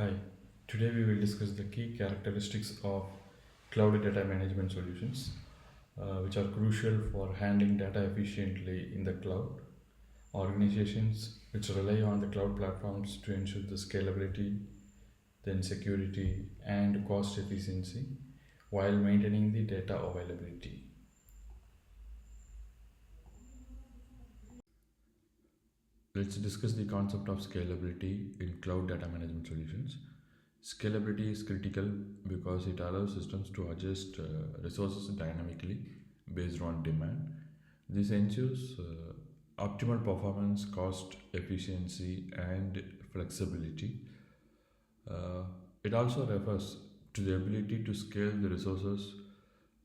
Hi, today we will discuss the key characteristics of cloud data management solutions, which are crucial for handling data efficiently in the cloud. Organizations which rely on the cloud platforms to ensure the scalability, then security, and cost efficiency while maintaining the data availability. Let's discuss the concept of scalability in cloud data management solutions. Scalability is critical because it allows systems to adjust resources dynamically based on demand. This ensures optimal performance, cost efficiency, and flexibility. Uh, it also refers to the ability to scale the resources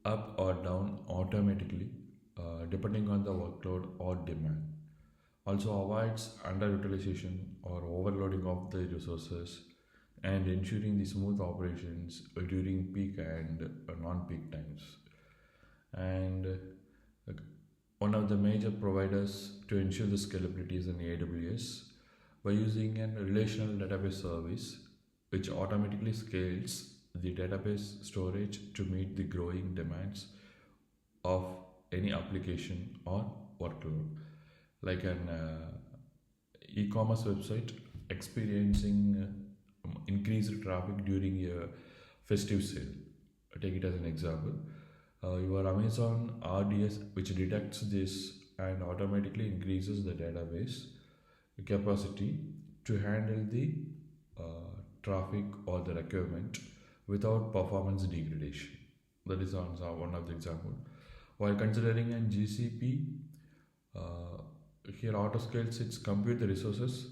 up or down automatically depending on the workload or demand. Also avoids underutilization or overloading of the resources and ensuring the smooth operations during peak and non-peak times. And one of the major providers to ensure the scalability is in AWS by using a relational database service which automatically scales the database storage to meet the growing demands of any application or workload, like an e-commerce website experiencing increased traffic during a festive sale. Take it as an example. Your Amazon RDS, which detects this and automatically increases the database capacity to handle the traffic or the requirement without performance degradation. That is one of the example. While considering an GCP, here autoscales its compute the resources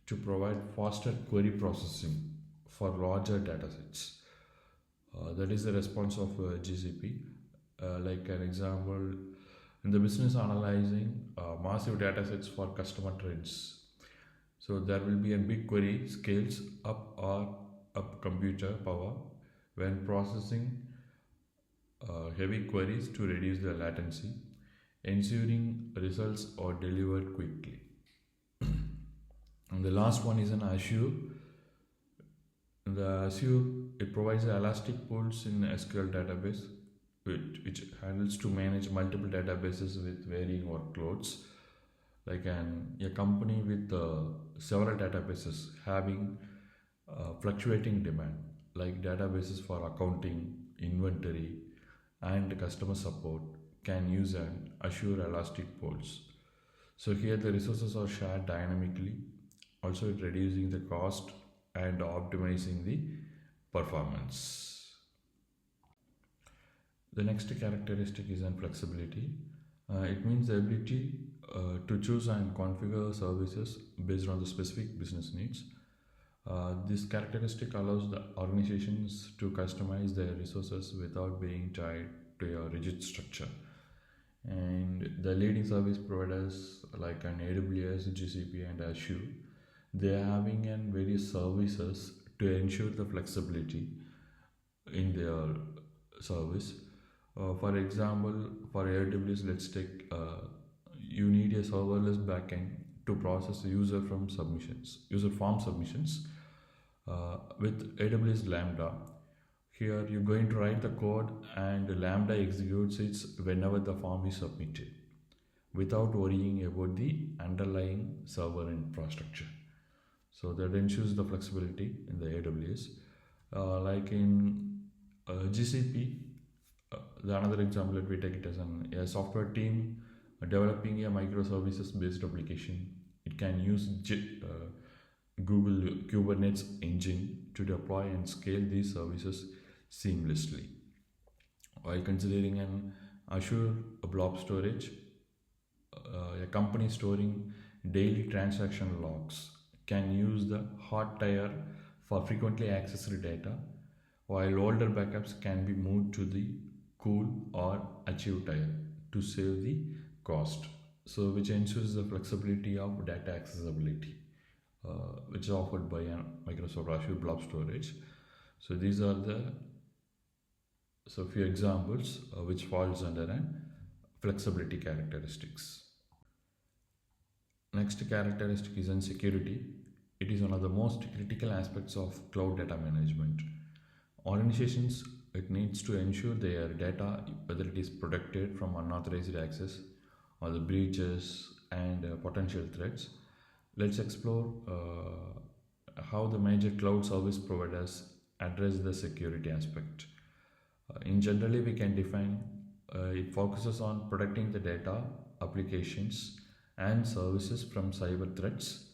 to provide faster query processing for larger datasets. That is the response of GCP. Like an example, in the business analyzing massive datasets for customer trends. So there will be a big query scales up or up computer power when processing heavy queries to reduce the latency, ensuring results are delivered quickly. And the last one is an Azure. The Azure, it provides elastic pools in SQL database which handles to manage multiple databases with varying workloads, like a company with several databases having fluctuating demand, like databases for accounting, inventory, and customer support can use an Azure elastic pools. So here the resources are shared dynamically, also it reducing the cost and optimizing the performance. The next characteristic is flexibility. It means the ability to choose and configure services based on the specific business needs. This characteristic allows the organizations to customize their resources without being tied to a rigid structure. And the leading service providers like an AWS, GCP, and Azure, they are having various services to ensure the flexibility in their service. For example, for AWS, let's take you need a serverless backend to process user form submissions with AWS Lambda. Here you're going to write the code and Lambda executes it whenever the form is submitted without worrying about the underlying server infrastructure. So that ensures the flexibility in the AWS. Like in GCP, another example, let me take it as a software team developing a microservices based application. It can use Google Kubernetes engine to deploy and scale these services seamlessly. While considering an Azure Blob Storage, a company storing daily transaction logs can use the hot tier for frequently accessed data, while older backups can be moved to the cool or achieve tier to save the cost. So, which ensures the flexibility of data accessibility, which is offered by Microsoft Azure Blob Storage. So, these are the few examples which falls under an flexibility characteristics. Next characteristic is in security. It is one of the most critical aspects of cloud data management. Organizations it needs to ensure their data, whether it is protected from unauthorized access or the breaches and potential threats. Let's explore how the major cloud service providers address the security aspect. In generally, we can define it focuses on protecting the data, applications, and services from cyber threats.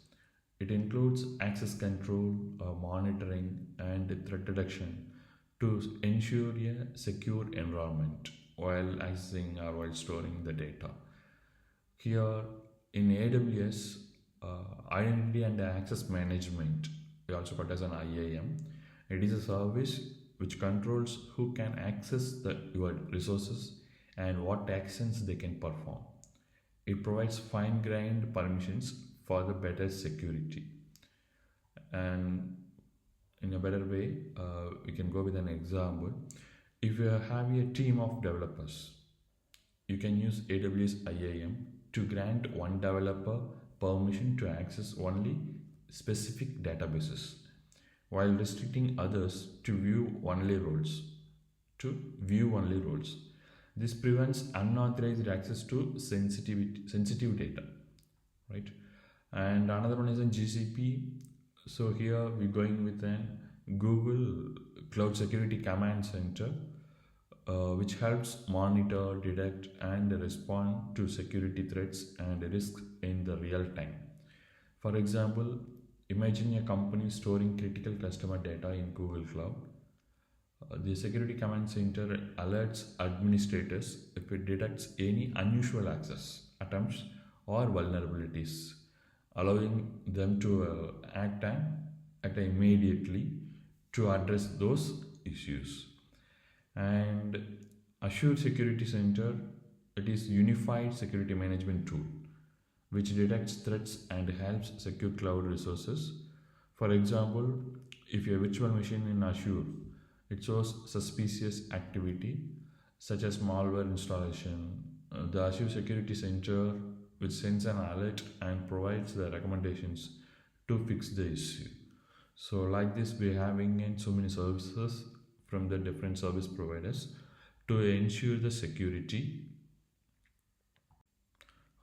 It includes access control, monitoring, and threat detection to ensure a secure environment while accessing or while storing the data. Here in AWS, Identity and Access Management, we also call it as an IAM. It is a service which controls who can access your resources and what actions they can perform. It provides fine-grained permissions for the better security. And in a better way, we can go with an example. If you have a team of developers, you can use AWS IAM to grant one developer permission to access only specific databases while restricting others to view only roles. This prevents unauthorized access to sensitive data, right? And another one is in GCP. So here we're going with an Google Cloud Security Command Center, which helps monitor, detect, and respond to security threats and risks in the real time. For example, imagine a company storing critical customer data in Google Cloud. The Security Command Center alerts administrators if it detects any unusual access attempts or vulnerabilities, allowing them to act immediately to address those issues. And Azure Security Center, it is unified security management tool which detects threats and helps secure cloud resources. For example, if your virtual machine in Azure it shows suspicious activity such as malware installation, the Azure Security Center which sends an alert and provides the recommendations to fix the issue. So like this, we're having in so many services from the different service providers to ensure the security.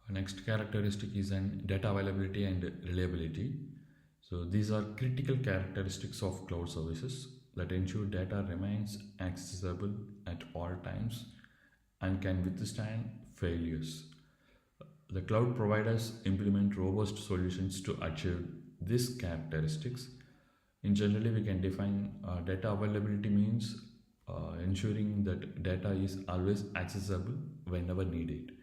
Next characteristic is an data availability and reliability. So these are critical characteristics of cloud services that ensure data remains accessible at all times and can withstand failures. The cloud providers implement robust solutions to achieve these characteristics. In generally, we can define data availability means ensuring that data is always accessible whenever needed,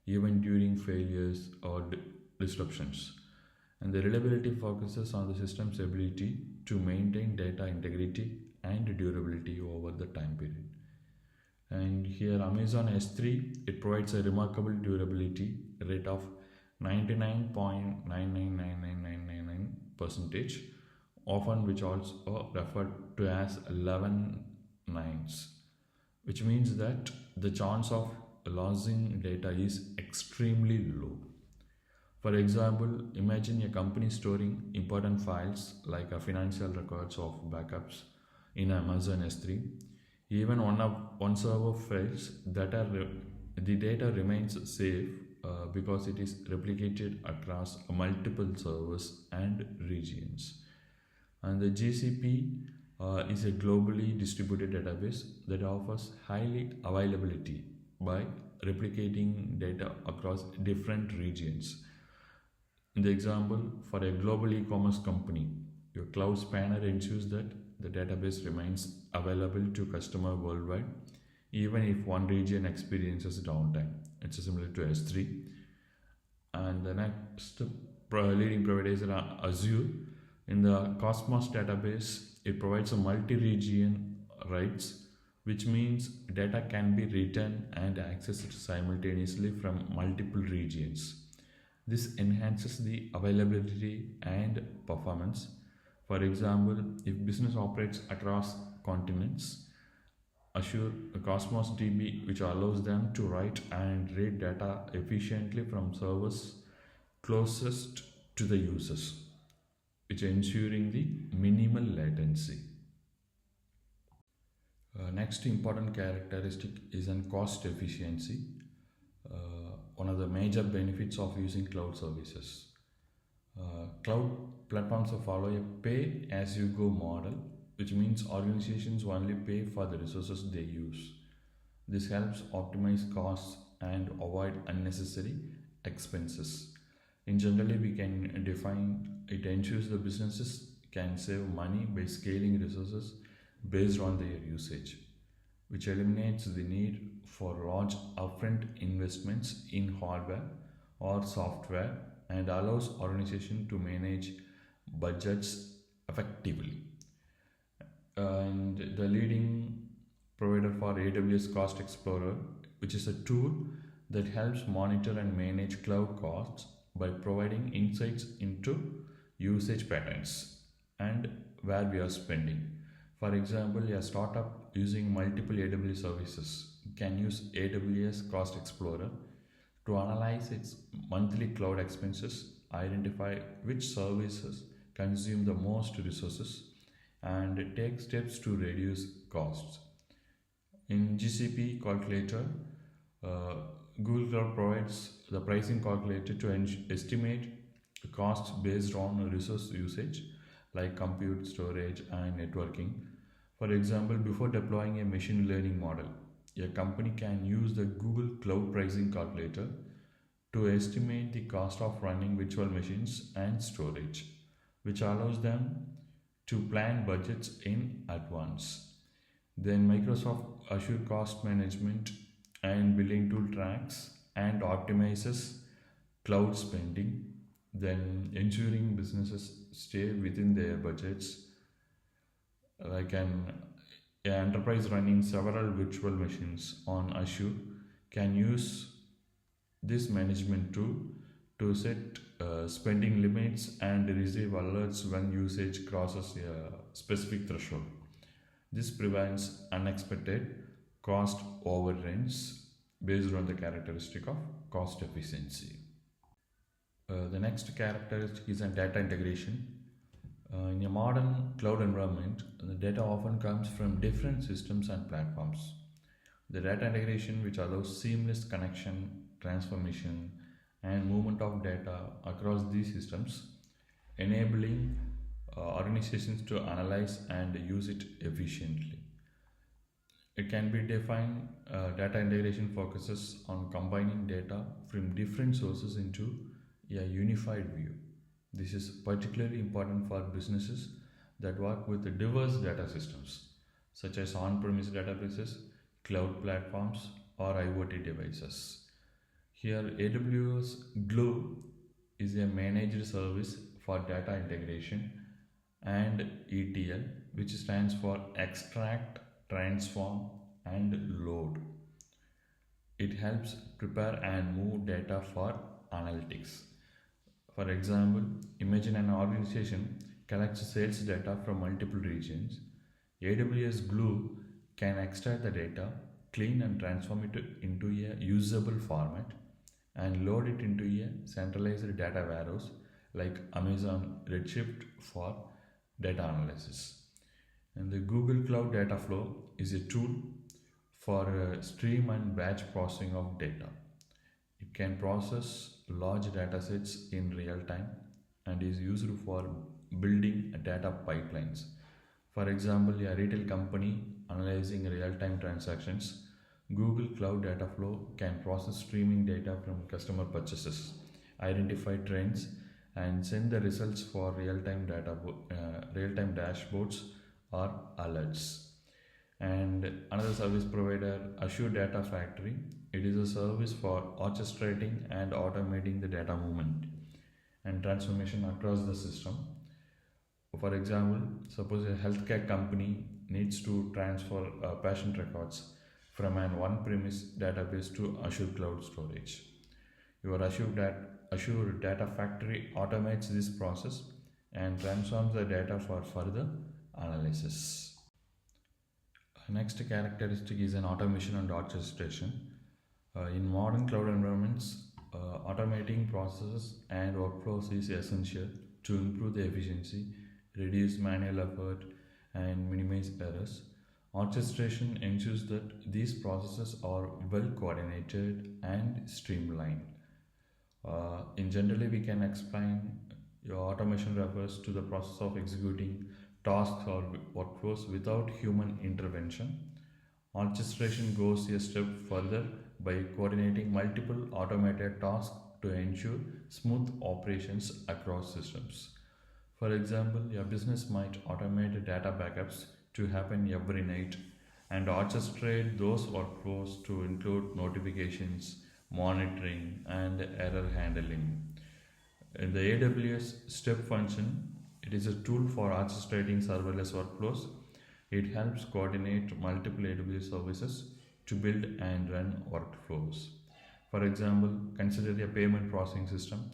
even during failures or disruptions. And the reliability focuses on the system's ability to maintain data integrity and durability over the time period. And here Amazon S3, it provides a remarkable durability rate of 99.999999%, often which also referred to as 11 nines, which means that the chance of losing data is extremely low. For example, imagine a company storing important files like a financial records of backups in Amazon S3. Even one server fails, the data remains safe because it is replicated across multiple servers and regions. And the GCP is a globally distributed database that offers highly availability by replicating data across different regions. In the example, for a global e-commerce company, your cloud spanner ensures that the database remains available to customer worldwide even if one region experiences downtime. It's similar to S3. And the next leading provider is Azure. In the Cosmos database, it provides a multi-region rights, which means data can be written and accessed simultaneously from multiple regions. This enhances the availability and performance. For example, if business operates across continents, Azure Cosmos DB, which allows them to write and read data efficiently from servers closest to the users. which ensuring the minimal latency. Next important characteristic is an cost efficiency. One of the major benefits of using cloud services. Cloud platforms follow a pay as you go model, which means organizations only pay for the resources they use. This helps optimize costs and avoid unnecessary expenses. In generally, we can define it ensures the businesses can save money by scaling resources based on their usage, which eliminates the need for large upfront investments in hardware or software and allows organizations to manage budgets effectively. And the leading provider for AWS Cost Explorer, which is a tool that helps monitor and manage cloud costs by providing insights into usage patterns and where we are spending. For example, a startup using multiple AWS services can use AWS Cost Explorer to analyze its monthly cloud expenses, identify which services consume the most resources, and take steps to reduce costs. In GCP calculator, uh, Google Cloud provides the pricing calculator to estimate costs based on resource usage like compute, storage, and networking. For example, before deploying a machine learning model, a company can use the Google Cloud Pricing Calculator to estimate the cost of running virtual machines and storage, which allows them to plan budgets in advance. Then Microsoft Azure Cost Management and Billing Tool tracks and optimizes cloud spending, then ensuring businesses stay within their budgets. Like an enterprise running several virtual machines on Azure can use this management tool to set spending limits and receive alerts when usage crosses a specific threshold. This prevents unexpected cost overruns based on the characteristic of cost efficiency. The next characteristic is a data integration. In a modern cloud environment, the data often comes from different systems and platforms. The data integration, which allows seamless connection, transformation, and movement of data across these systems, enabling organizations to analyze and use it efficiently. It can be defined, data integration focuses on combining data from different sources into a unified view. This is particularly important for businesses that work with diverse data systems, such as on premise databases, cloud platforms, or IoT devices. Here, AWS Glue is a managed service for data integration, and ETL, which stands for extract, transform, and load. It helps prepare and move data for analytics. For example, imagine an organization collects sales data from multiple regions. AWS Glue can extract the data, clean and transform it into a usable format, and load it into a centralized data warehouse like Amazon Redshift for data analysis. And the Google Cloud Data Flow is a tool for stream and batch processing of data. It can process large data sets in real time and is used for building data pipelines. For example, a retail company analyzing real time transactions, Google Cloud Data Flow can process streaming data from customer purchases, identify trends, and send the results for real-time dashboards or alerts. And another service provider, Azure Data Factory, it is a service for orchestrating and automating the data movement and transformation across the system. For example, suppose a healthcare company needs to transfer patient records from an on-premise database to Azure Cloud Storage. Your Azure Data Factory automates this process and transforms the data for further analysis. Next characteristic is an automation and orchestration. In modern cloud environments, automating processes and workflows is essential to improve the efficiency, reduce manual effort, and minimize errors. Orchestration ensures that these processes are well coordinated and streamlined. In generally, we can explain your automation refers to the process of executing tasks or workflows without human intervention. Orchestration goes a step further by coordinating multiple automated tasks to ensure smooth operations across systems. For example, your business might automate data backups to happen every night and orchestrate those workflows to include notifications, monitoring, and error handling. In the AWS step function, it is a tool for orchestrating serverless workflows. It helps coordinate multiple AWS services to build and run workflows. For example, consider a payment processing system.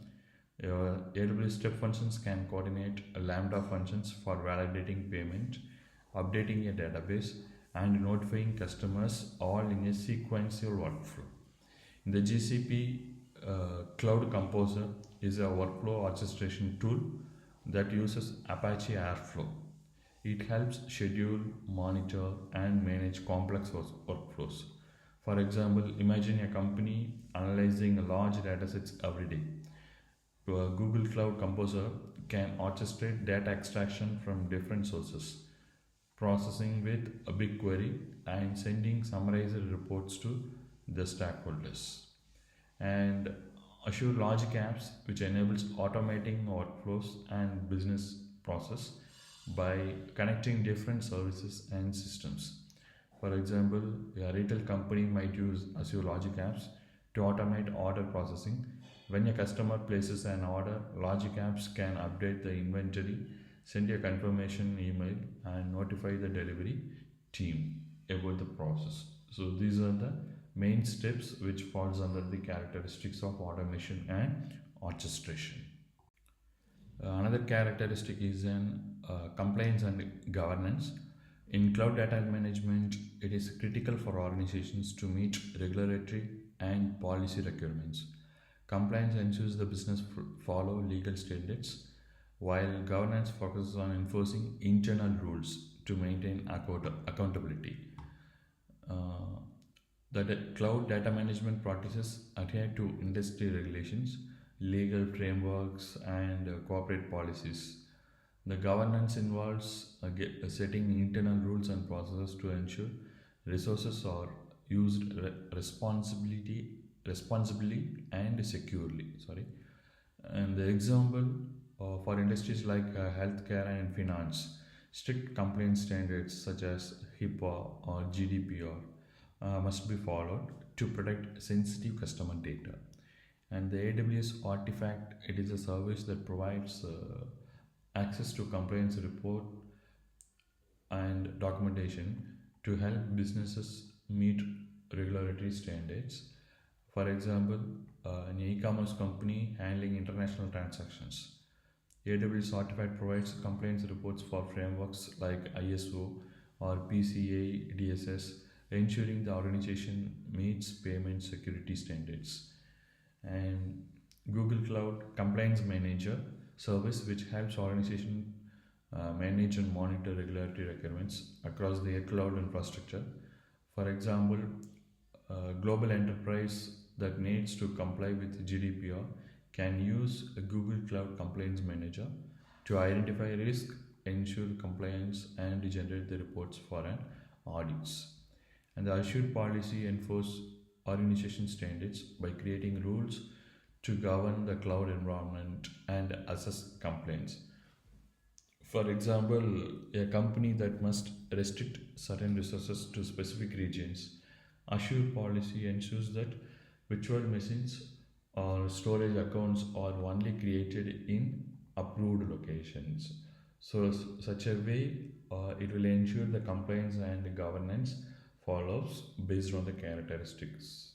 Your AWS step functions can coordinate Lambda functions for validating payment, updating a database, and notifying customers all in a sequential workflow. In the GCP, Cloud Composer is a workflow orchestration tool that uses Apache Airflow. It helps schedule, monitor, and manage complex workflows. For example, imagine a company analyzing large datasets every day. Google Cloud Composer can orchestrate data extraction from different sources, processing with a BigQuery, and sending summarized reports to the stakeholders. And Azure Logic Apps, which enables automating workflows and business process by connecting different services and systems. For example, a retail company might use Azure Logic Apps to automate order processing. When a customer places an order, Logic Apps can update the inventory, send a confirmation email, and notify the delivery team about the process. So these are the main steps which falls under the characteristics of automation and orchestration. Another characteristic is in compliance and governance. In cloud data management, it is critical for organizations to meet regulatory and policy requirements. Compliance ensures the business follow legal standards, while governance focuses on enforcing internal rules to maintain accountability. Uh, that cloud data management practices adhere to industry regulations, legal frameworks, and corporate policies. The governance involves setting internal rules and processes to ensure resources are used responsibly and securely. Sorry. And the example for industries like healthcare and finance, strict compliance standards such as HIPAA or GDPR must be followed to protect sensitive customer data. And the AWS Artifact, it is a service that provides access to compliance report and documentation to help businesses meet regulatory standards. For example, an e-commerce company handling international transactions. AWS Artifact provides compliance reports for frameworks like ISO or PCI DSS, ensuring the organization meets payment security standards. And Google Cloud Compliance Manager service, which helps organizations manage and monitor regulatory requirements across their cloud infrastructure. For example, a global enterprise that needs to comply with GDPR can use a Google Cloud Compliance Manager to identify risk, ensure compliance, and generate the reports for an audits. And the Azure policy enforce organization standards by creating rules to govern the cloud environment and assess compliance. For example, a company that must restrict certain resources to specific regions. Azure policy ensures that virtual machines or storage accounts are only created in approved locations. So, such a way, it will ensure the compliance and the governance follows based on the characteristics.